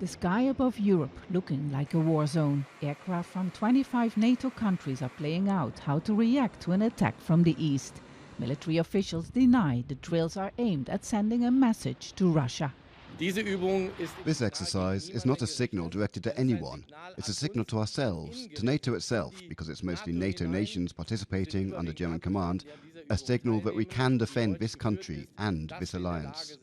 The sky above Europe looking like a war zone. Aircraft from 25 NATO countries are playing out how to react to an attack from the east. Military officials deny the drills are aimed at sending a message to Russia. This exercise is not a signal directed to anyone. It's a signal to ourselves, to NATO itself, because it's mostly NATO nations participating under German command, a signal that we can defend this country and this alliance.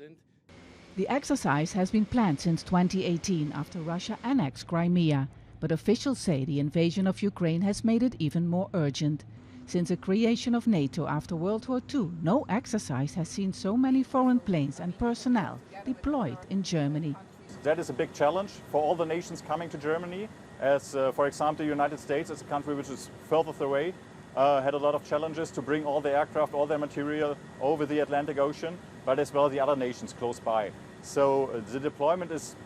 The exercise has been planned since 2018 after Russia annexed Crimea, but officials say the invasion of Ukraine has made it even more urgent. Since the creation of NATO after World War II, no exercise has seen so many foreign planes and personnel deployed in Germany. That is a big challenge for all the nations coming to Germany, as for example the United States, as a country which is further away, had a lot of challenges to bring all the aircraft, all their material over the Atlantic Ocean, but as well the other nations close by. So the deployment is,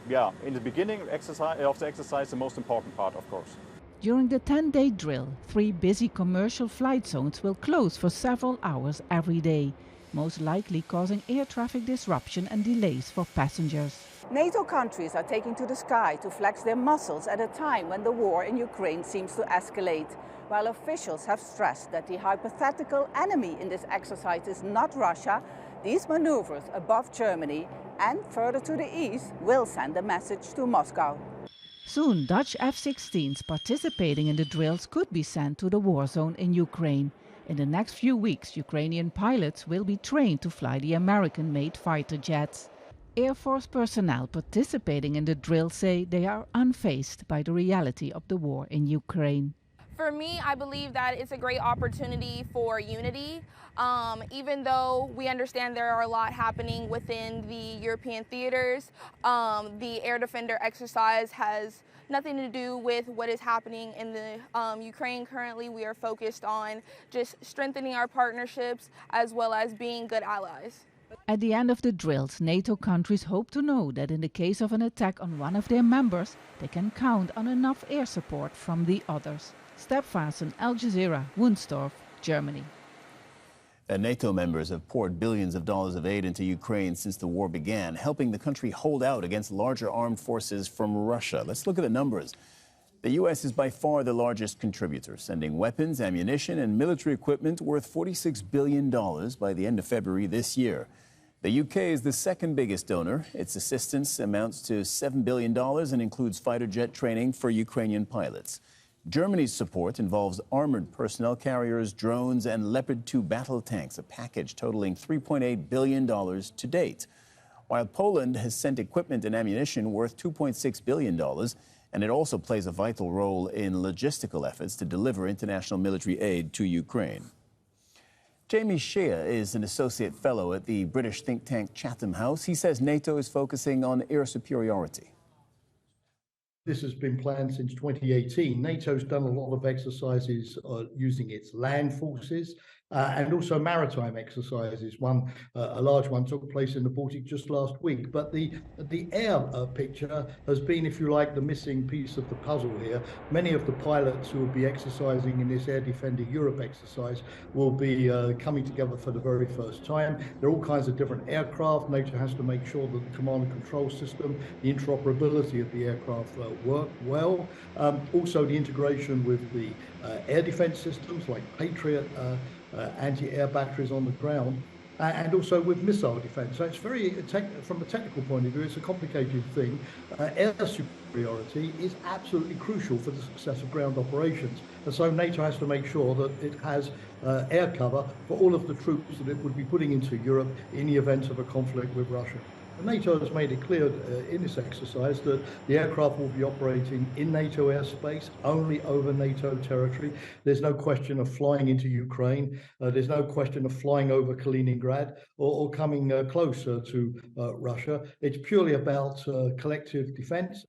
in the beginning of the exercise, the most important part, of course. During the 10-day drill, 3 busy commercial flight zones will close for several hours every day, most likely causing air traffic disruption and delays for passengers. NATO countries are taking to the sky to flex their muscles at a time when the war in Ukraine seems to escalate, while officials have stressed that the hypothetical enemy in this exercise is not Russia. These maneuvers above Germany and further to the east will send a message to Moscow. Soon, Dutch F-16s participating in the drills could be sent to the war zone in Ukraine. In the next few weeks, Ukrainian pilots will be trained to fly the American-made fighter jets. Air Force personnel participating in the drill say they are unfazed by the reality of the war in Ukraine. For me, I believe that it's a great opportunity for unity. Even though we understand there are a lot happening within the European theaters, the Air Defender exercise has nothing to do with what is happening in the Ukraine currently. We are focused on just strengthening our partnerships as well as being good allies. At the end of the drills, NATO countries hope to know that in the case of an attack on one of their members, they can count on enough air support from the others. Vaessen, Al Jazeera, Wunstorf, Germany. NATO members have poured billions of dollars of aid into Ukraine since the war began, helping the country hold out against larger armed forces from Russia. Let's look at the numbers. The U.S. is by far the largest contributor, sending weapons, ammunition, and military equipment worth $46 billion by the end of February this year. The U.K. is the second biggest donor. Its assistance amounts to $7 billion and includes fighter jet training for Ukrainian pilots. Germany's support involves armored personnel carriers, drones, and Leopard 2 battle tanks, a package totaling $3.8 billion to date. While Poland has sent equipment and ammunition worth $2.6 billion, and it also plays a vital role in logistical efforts to deliver international military aid to Ukraine. Jamie Shea is an associate fellow at the British think tank Chatham House. He says NATO is focusing on air superiority. This has been planned since 2018. NATO's done a lot of exercises using its land forces and also maritime exercises. A large one took place in the Baltic just last week. But the air picture has been, if you like, the missing piece of the puzzle here. Many of the pilots who will be exercising in this Air Defender Europe exercise will be coming together for the very first time. There are all kinds of different aircraft. NATO has to make sure that the command and control system, the interoperability of the aircraft work well. Also the integration with the air defense systems like Patriot, anti-air batteries on the ground, and also with missile defense. So it's very, from a technical point of view, it's a complicated thing. Air superiority is absolutely crucial for the success of ground operations. And so NATO has to make sure that it has air cover for all of the troops that it would be putting into Europe in the event of a conflict with Russia. NATO has made it clear in this exercise that the aircraft will be operating in NATO airspace, only over NATO territory. There's no question of flying into Ukraine. There's no question of flying over Kaliningrad or coming closer to Russia. It's purely about collective defense.